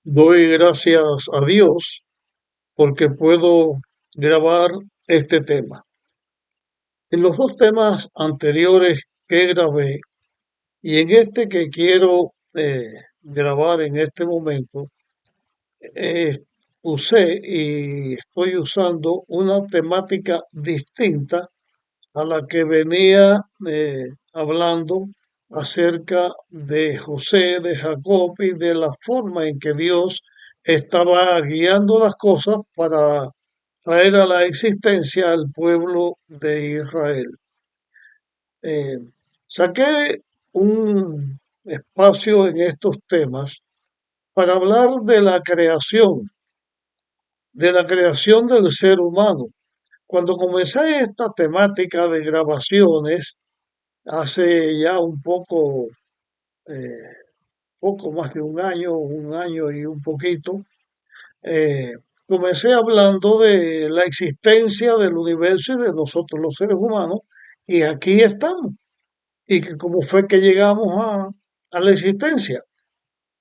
Doy gracias a Dios porque puedo grabar este tema. En los dos temas anteriores que grabé y en este que quiero grabar en este momento, eh, usé y estoy usando una temática distinta a la que venía hablando acerca de José, de Jacob y de la forma en que Dios estaba guiando las cosas para traer a la existencia al pueblo de Israel. Eh, Saqué un espacio en estos temas para hablar de la creación del ser humano. Cuando comencé esta temática de grabaciones, hace ya poco más de un año y un poquito, eh, comencé hablando de la existencia del universo y de nosotros los seres humanos, y aquí estamos. Y que cómo fue que llegamos a la existencia.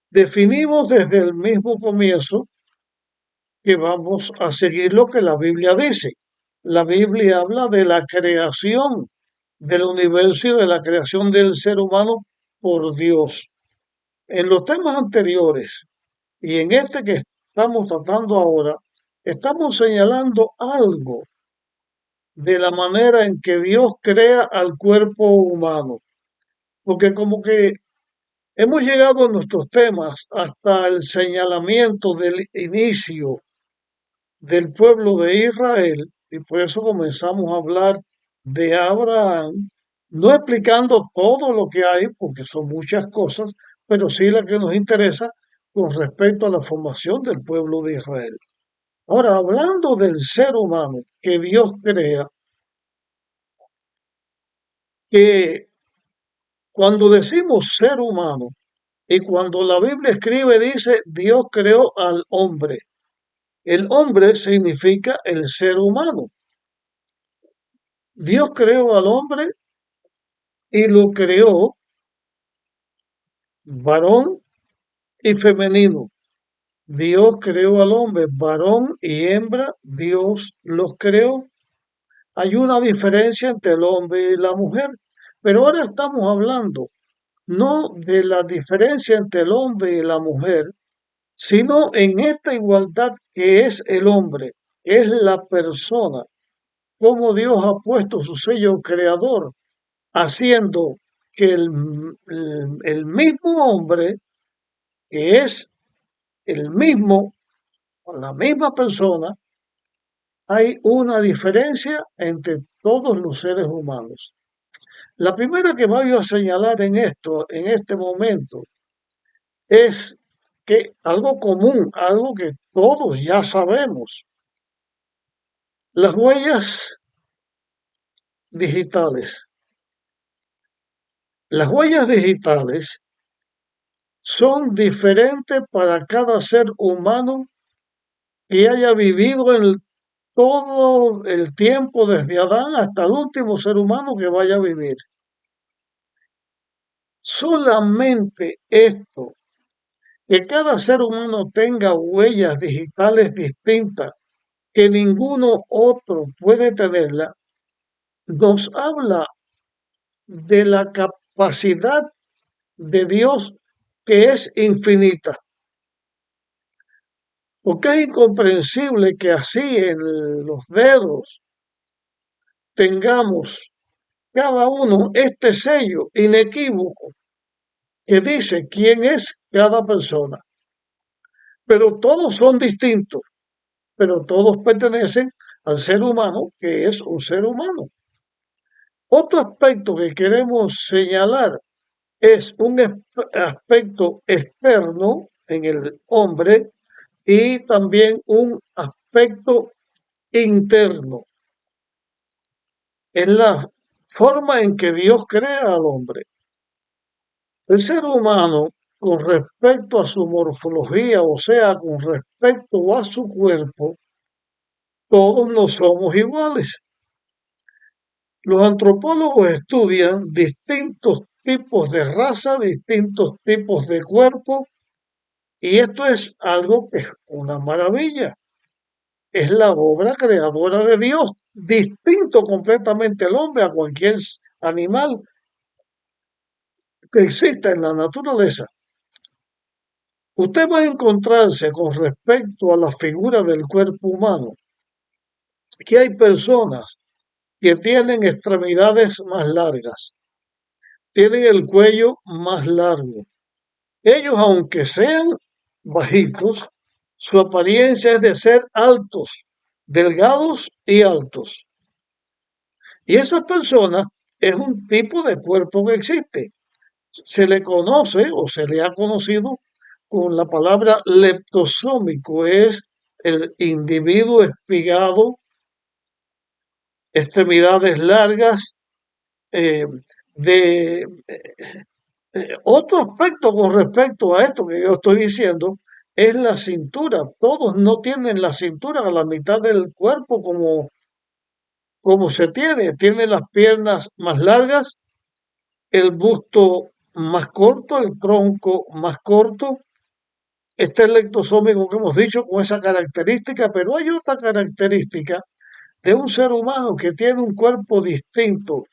Definimos desde el mismo comienzo que vamos a seguir lo que la Biblia dice. La Biblia habla de la creación del universo y de la creación del ser humano por Dios. En los temas anteriores y en este que estamos tratando ahora, estamos señalando algo de la manera en que Dios crea al cuerpo humano, porque como que hemos llegado en nuestros temas hasta el señalamiento del inicio del pueblo de Israel, y por eso comenzamos a hablar de Abraham, no explicando todo lo que hay, porque son muchas cosas, pero sí la que nos interesa con respecto a la formación del pueblo de Israel. Ahora, hablando del ser humano que Dios crea, que cuando decimos ser humano y cuando la Biblia escribe dice Dios creó al hombre, el hombre significa el ser humano. Dios creó al hombre y lo creó varón y femenino. Dios creó al hombre varón y hembra, Dios los creó. Hay una diferencia entre el hombre y la mujer, pero ahora estamos hablando no de la diferencia entre el hombre y la mujer, sino en esta igualdad que es el hombre, es la persona, como Dios ha puesto su sello creador, haciendo que el mismo hombre, que es el mismo, la misma persona, hay una diferencia entre todos los seres humanos. La primera que voy a señalar en esto, en este momento, es que algo común, algo que todos ya sabemos, las huellas digitales. Las huellas digitales son diferentes para cada ser humano que haya vivido en todo el tiempo desde Adán hasta el último ser humano que vaya a vivir. Solamente esto, que cada ser humano tenga huellas digitales distintas, que ninguno otro puede tenerla, nos habla de la capacidad de Dios que es infinita. Porque es incomprensible que así en los dedos tengamos cada uno este sello inequívoco que dice quién es cada persona. Pero todos son distintos, pero todos pertenecen al ser humano que es un ser humano. Otro aspecto que queremos señalar es un aspecto externo en el hombre y también un aspecto interno en la forma en que Dios crea al hombre. El ser humano, con respecto a su morfología, o sea, con respecto a su cuerpo, todos no somos iguales. Los antropólogos estudian distintos tipos de raza, distintos tipos de cuerpo, Y esto es algo que es una maravilla. Es la obra creadora de Dios, distinto completamente el hombre a cualquier animal que exista en la naturaleza. Usted va a encontrarse con respecto a la figura del cuerpo humano, que hay personas que tienen extremidades más largas, tienen el cuello más largo. Ellos, aunque sean bajitos, su apariencia es de ser altos, delgados y altos. Y esas personas es un tipo de cuerpo que existe. Se le conoce o se le ha conocido con la palabra leptosómico, es el individuo espigado, extremidades largas, eh, de otro aspecto con respecto a esto que yo estoy diciendo es la cintura. Todos no tienen la cintura a la mitad del cuerpo como se tiene. Tienen las piernas más largas, el busto más corto, el tronco más corto. Este es el ectosómico que hemos dicho con esa característica, pero hay otra característica de un ser humano que tiene un cuerpo distinto.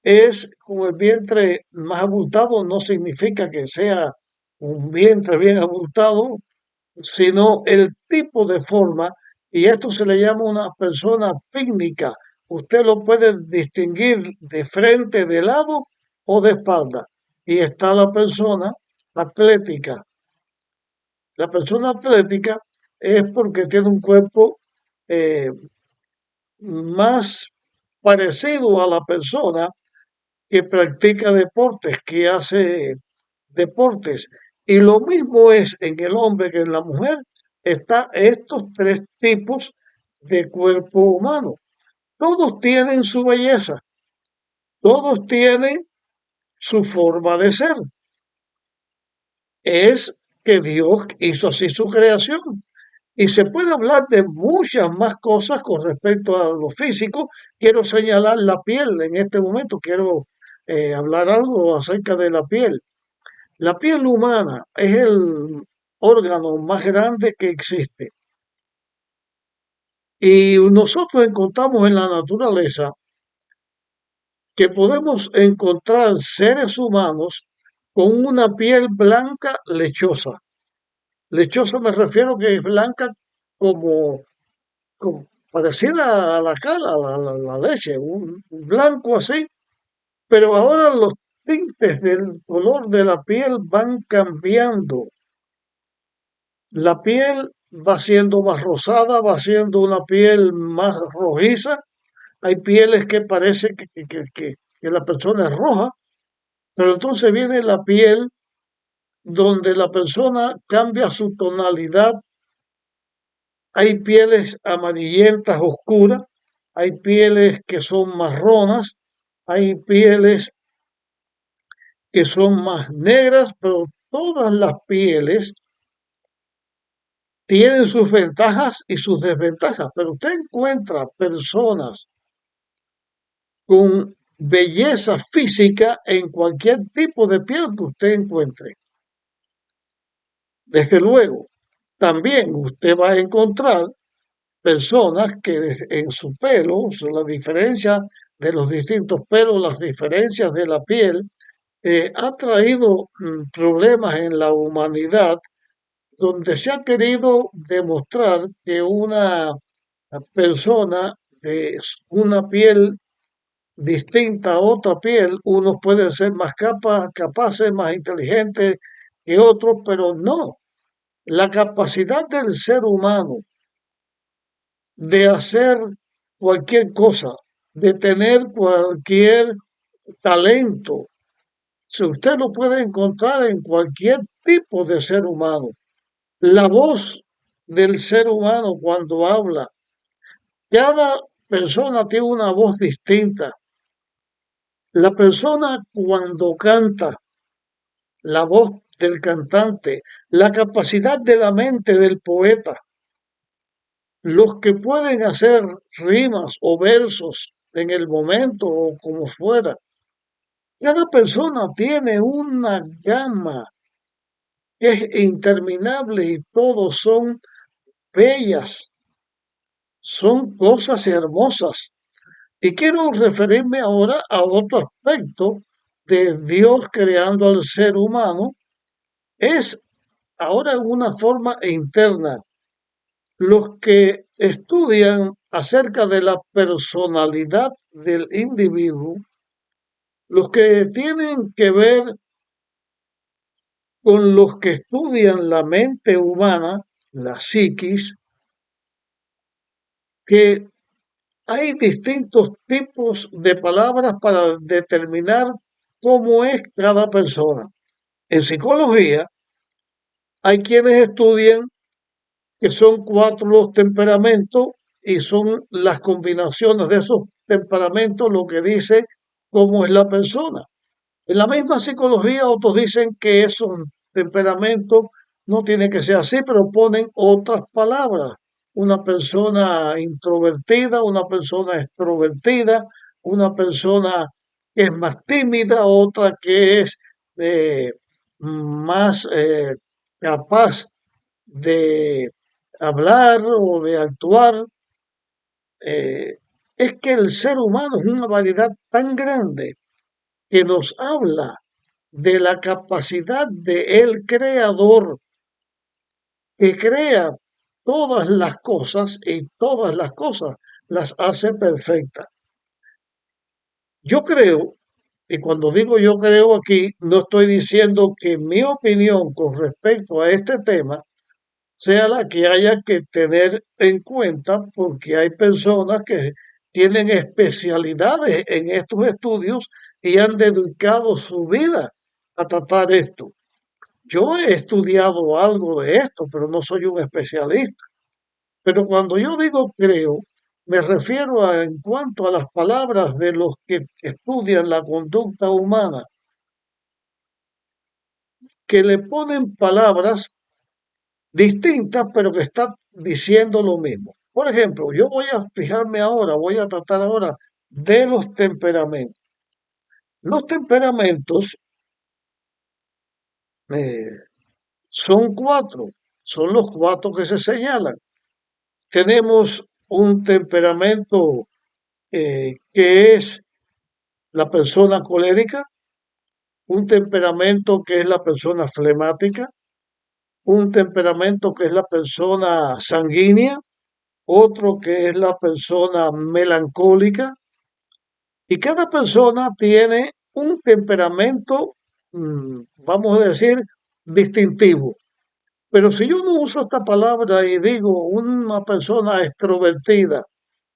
Es con el vientre más abultado, no significa que sea un vientre bien abultado, sino el tipo de forma, y esto se le llama una persona pícnica. Usted lo puede distinguir de frente, de lado o de espalda. Y está la persona atlética. La persona atlética es porque tiene un cuerpo eh, más parecido a la persona que practica deportes, que hace deportes. Y lo mismo es en el hombre que en la mujer. Está estos tres tipos de cuerpo humano. Todos tienen su belleza, todos tienen su forma de ser. Es que Dios hizo así su creación. Y se puede hablar de muchas más cosas con respecto a lo físico. Quiero señalar la piel en este momento, quiero hablar algo acerca de la piel. La piel humana es el órgano más grande que existe. Y nosotros encontramos en la naturaleza que podemos encontrar seres humanos con una piel blanca lechosa. Lechosa me refiero que es blanca como, parecida a la cara, la leche, un blanco así. Pero ahora los tintes del color de la piel van cambiando. La piel va siendo más rosada, va siendo una piel más rojiza. Hay pieles que parece que la persona es roja, pero entonces viene la piel donde la persona cambia su tonalidad. Hay pieles amarillentas oscuras, hay pieles que son marronas, hay pieles que son más negras, pero todas las pieles tienen sus ventajas y sus desventajas. Pero usted encuentra personas con belleza física en cualquier tipo de piel que usted encuentre. Desde luego, también usted va a encontrar personas que en su pelo, o sea, la diferencia de los distintos pelos, las diferencias de la piel, ha traído problemas en la humanidad donde se ha querido demostrar que una persona de una piel distinta a otra piel, unos pueden ser más capaces, más inteligentes que otros, pero no. La capacidad del ser humano de hacer cualquier cosa, de tener cualquier talento, si usted lo puede encontrar en cualquier tipo de ser humano. La voz del ser humano cuando habla, cada persona tiene una voz distinta. La persona cuando canta, la voz del cantante, la capacidad de la mente del poeta, los que pueden hacer rimas o versos en el momento o como fuera. Cada persona tiene una gama es interminable y todos son bellas, son cosas hermosas. Y quiero referirme ahora a otro aspecto de Dios creando al ser humano. Es ahora en una forma interna. Los que estudian acerca de la personalidad del individuo, los que tienen que ver con los que estudian la mente humana, la psiquis, que hay distintos tipos de palabras para determinar cómo es cada persona. En psicología hay quienes estudian que son cuatro los temperamentos y son las combinaciones de esos temperamentos lo que dice cómo es la persona. En la misma psicología otros dicen que esos temperamentos no tiene que ser así, pero ponen otras palabras. Una persona introvertida, una persona extrovertida, una persona que es más tímida, otra que es eh, más capaz de hablar o de actuar. eh, es que el ser humano es una variedad tan grande que nos habla de la capacidad de el creador que crea todas las cosas y todas las cosas las hace perfectas. Yo creo, y cuando digo yo creo aquí, no estoy diciendo que mi opinión con respecto a este tema sea la que haya que tener en cuenta, porque hay personas que tienen especialidades en estos estudios y han dedicado su vida a tratar esto. Yo he estudiado algo de esto, pero no soy un especialista. Pero cuando yo digo creo, me refiero a en cuanto a las palabras de los que estudian la conducta humana, que le ponen palabras distintas, pero que están diciendo lo mismo. Por ejemplo, yo voy a fijarme ahora, voy a tratar ahora de los temperamentos. Los temperamentos eh, son cuatro, son los cuatro que se señalan. Tenemos un temperamento que es la persona colérica, un temperamento que es la persona flemática, un temperamento que es la persona sanguínea, otro que es la persona melancólica, y cada persona tiene un temperamento, vamos a decir, distintivo. Pero si yo no uso esta palabra y digo una persona extrovertida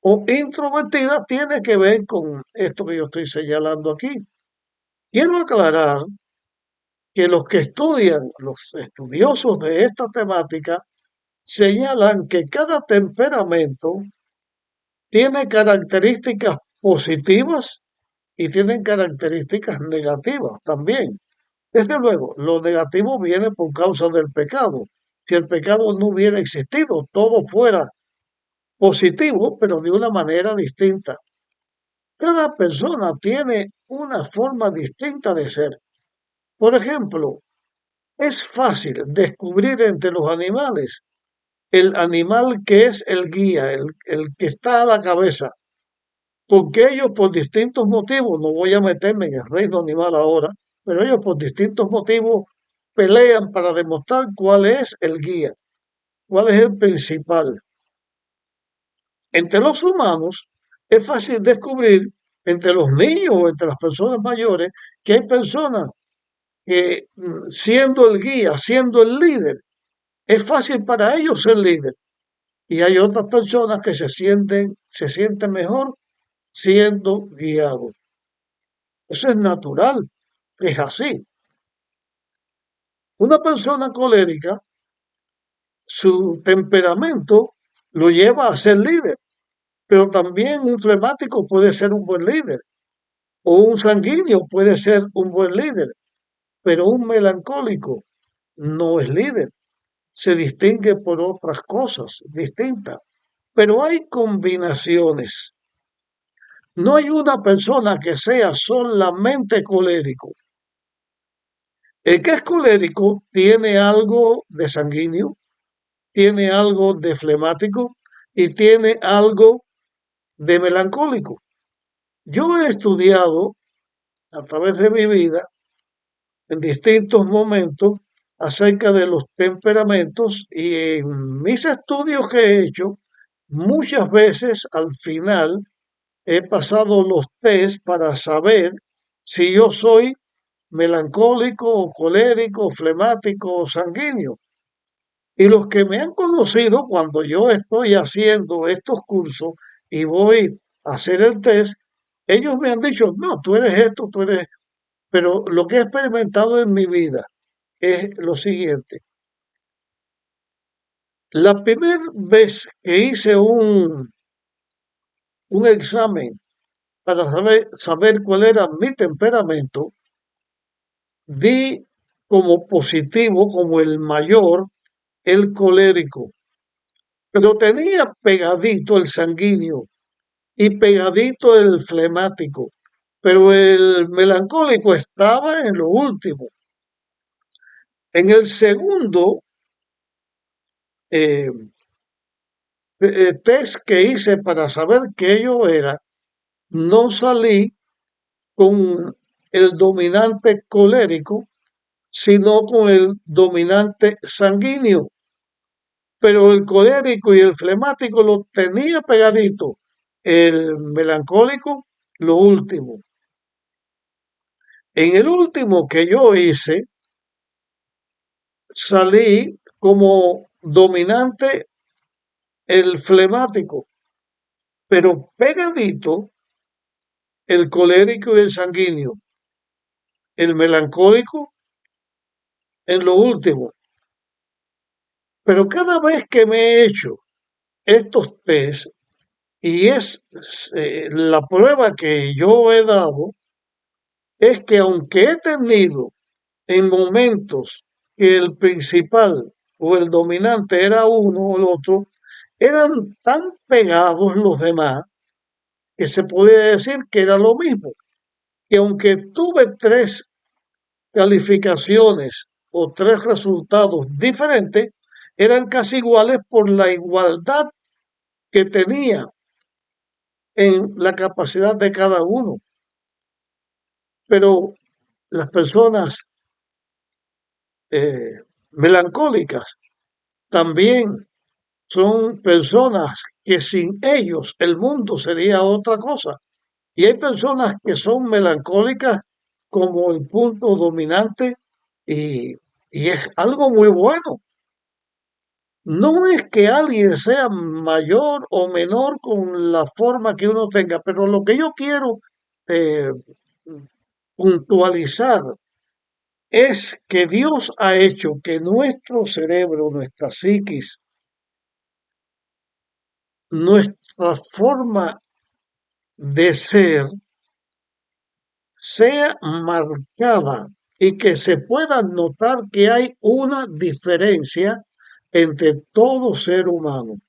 o introvertida, tiene que ver con esto que yo estoy señalando aquí. Quiero aclarar que los que estudian, los estudiosos de esta temática, señalan que cada temperamento tiene características positivas y tienen características negativas también. Desde luego, lo negativo viene por causa del pecado. Si el pecado no hubiera existido, todo fuera positivo, pero de una manera distinta. Cada persona tiene una forma distinta de ser. Por ejemplo, es fácil descubrir entre los animales el animal que es el guía, el que está a la cabeza, porque ellos por distintos motivos, no voy a meterme en el reino animal ahora, pero ellos por distintos motivos pelean para demostrar cuál es el guía, cuál es el principal. Entre los humanos es fácil descubrir, entre los niños o entre las personas mayores, que hay personas que siendo el guía, siendo el líder, es fácil para ellos ser líder. Y hay otras personas que se sienten mejor siendo guiados. Eso es natural, es así. Una persona colérica, su temperamento lo lleva a ser líder, pero también un flemático puede ser un buen líder, o un sanguíneo puede ser un buen líder, pero un melancólico no es líder, se distingue por otras cosas distintas. Pero hay combinaciones. No hay una persona que sea solamente colérico El que es colérico tiene algo de sanguíneo, tiene algo de flemático y tiene algo de melancólico. Yo he estudiado a través de mi vida en distintos momentos acerca de los temperamentos y en mis estudios que he hecho, muchas veces al final he pasado los test para saber si yo soy melancólico, colérico, flemático o sanguíneo. Y los que me han conocido cuando yo estoy haciendo estos cursos y voy a hacer el test, ellos me han dicho, no, tú eres esto, tú eres... Pero lo que he experimentado en mi vida es lo siguiente. La primera vez que hice un examen para saber cuál era mi temperamento, di como positivo, como el mayor, el colérico, pero tenía pegadito el sanguíneo y pegadito el flemático, pero el melancólico estaba en lo último. En el segundo eh, test que hice para saber qué yo era, no salí con el dominante colérico, sino con el dominante sanguíneo. Pero el colérico y el flemático lo tenía pegadito. El melancólico, lo último. En el último que yo hice, salí como dominante el flemático, pero pegadito el colérico y el sanguíneo. El melancólico en lo último. Pero cada vez que me he hecho estos test, y es la prueba que yo he dado, es que aunque he tenido en momentos que el principal o el dominante era uno o el otro, eran tan pegados los demás que se podía decir que era lo mismo. Que aunque tuve tres calificaciones o tres resultados diferentes, eran casi iguales por la igualdad que tenía en la capacidad de cada uno. Pero las personas eh, melancólicas también son personas que sin ellos el mundo sería otra cosa. Y hay personas que son melancólicas como el punto dominante y, y es algo muy bueno. No es que alguien sea mayor o menor con la forma que uno tenga, pero lo que yo quiero eh, puntualizar es que Dios ha hecho que nuestro cerebro, nuestra psiquis, nuestra forma de ser sea marcada y que se pueda notar que hay una diferencia entre todo ser humano.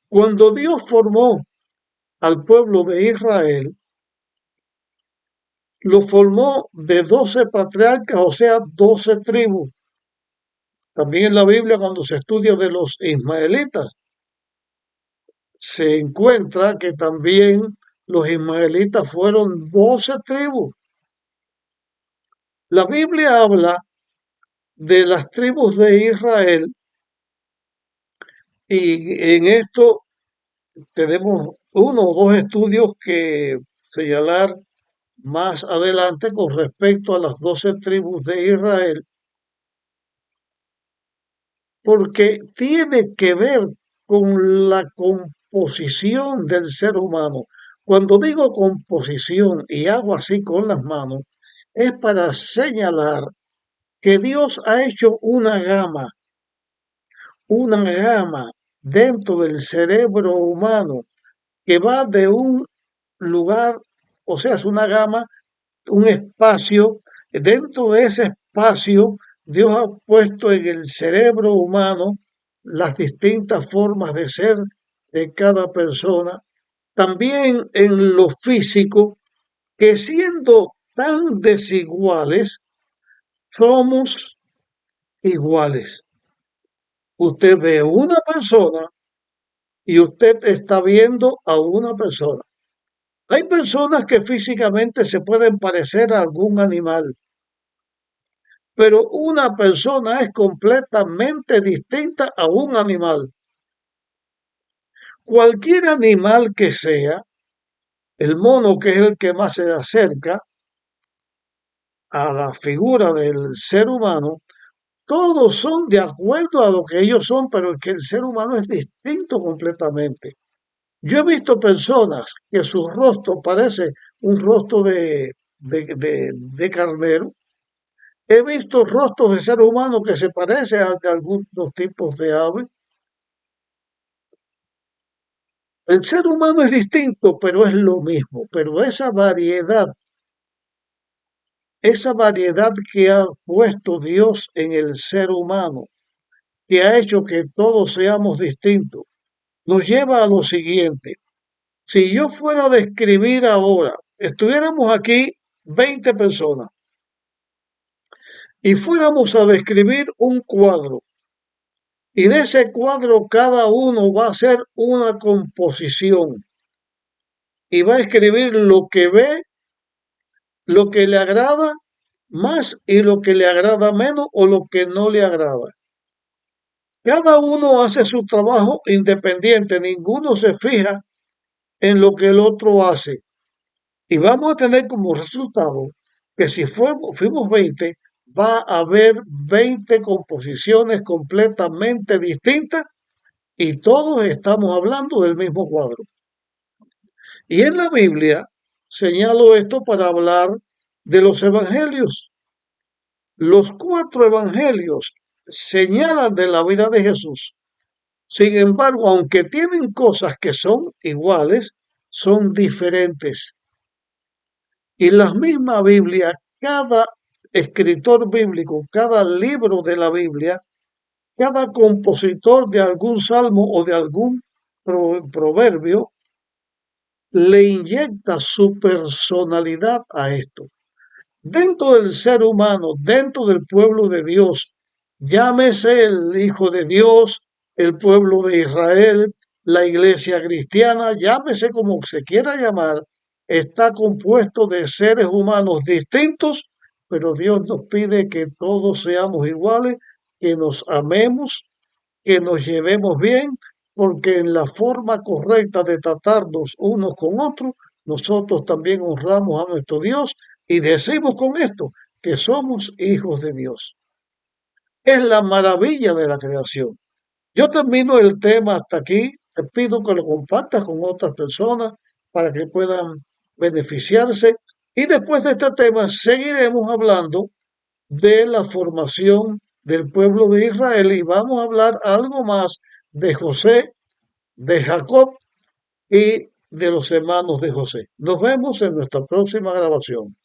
Cuando Dios formó al pueblo de Israel, lo formó de 12 patriarcas, o sea, 12 tribus. También en la Biblia, cuando se estudia de los ismaelitas, se encuentra que también los ismaelitas fueron 12 tribus. La Biblia habla de las tribus de Israel y en esto tenemos uno o dos estudios que señalar más adelante con respecto a las 12 tribus de Israel, porque tiene que ver con la composición del ser humano. Cuando digo composición y hago así con las manos, es para señalar que Dios ha hecho una gama dentro del cerebro humano que va de un lugar, o sea, es una gama, un espacio. Dentro de ese espacio, Dios ha puesto en el cerebro humano las distintas formas de ser de cada persona. También en lo físico, que siendo tan desiguales, Somos iguales. Usted ve una persona y usted está viendo a una persona. Hay personas que físicamente se pueden parecer a algún animal, pero una persona es completamente distinta a un animal. Cualquier animal que sea, el mono, que es el que más se acerca a la figura del ser humano, todos son de acuerdo a lo que ellos son, pero es que el ser humano es distinto completamente. Yo he visto personas que su rostro parece un rostro de carnero. He visto rostros de ser humano que se parecen a de algunos tipos de aves. El ser humano es distinto, pero es lo mismo. Pero esa variedad que ha puesto Dios en el ser humano, que ha hecho que todos seamos distintos, nos lleva a lo siguiente. Si yo fuera a describir ahora, estuviéramos aquí 20 personas y fuéramos a describir un cuadro, y de ese cuadro cada uno va a hacer una composición y va a escribir lo que ve, lo que le agrada más y lo que le agrada menos o lo que no le agrada. Cada uno hace su trabajo independiente, ninguno se fija en lo que el otro hace. Y vamos a tener como resultado que si fuimos 20, va a haber 20 composiciones completamente distintas y todos estamos hablando del mismo cuadro. Y en la Biblia señalo esto para hablar de los evangelios. Los cuatro evangelios señalan de la vida de Jesús. Sin embargo, aunque tienen cosas que son iguales, son diferentes. Y la misma Biblia, cada escritor bíblico, cada libro de la Biblia, cada compositor de algún salmo o de algún proverbio, le inyecta su personalidad a esto. Dentro del ser humano, dentro del pueblo de Dios, llámese el Hijo de Dios, el pueblo de Israel, la iglesia cristiana, llámese como se quiera llamar, está compuesto de seres humanos distintos, pero Dios nos pide que todos seamos iguales, que nos amemos, que nos llevemos bien, porque en la forma correcta de tratarnos unos con otros, nosotros también honramos a nuestro Dios y decimos con esto que somos hijos de Dios. Es la maravilla de la creación. Yo termino el tema hasta aquí. Te pido que lo compartas con otras personas para que puedan beneficiarse. Y después de este tema seguiremos hablando de la formación del pueblo de Israel y vamos a hablar algo más de José, de Jacob y de los hermanos de José. Nos vemos en nuestra próxima grabación.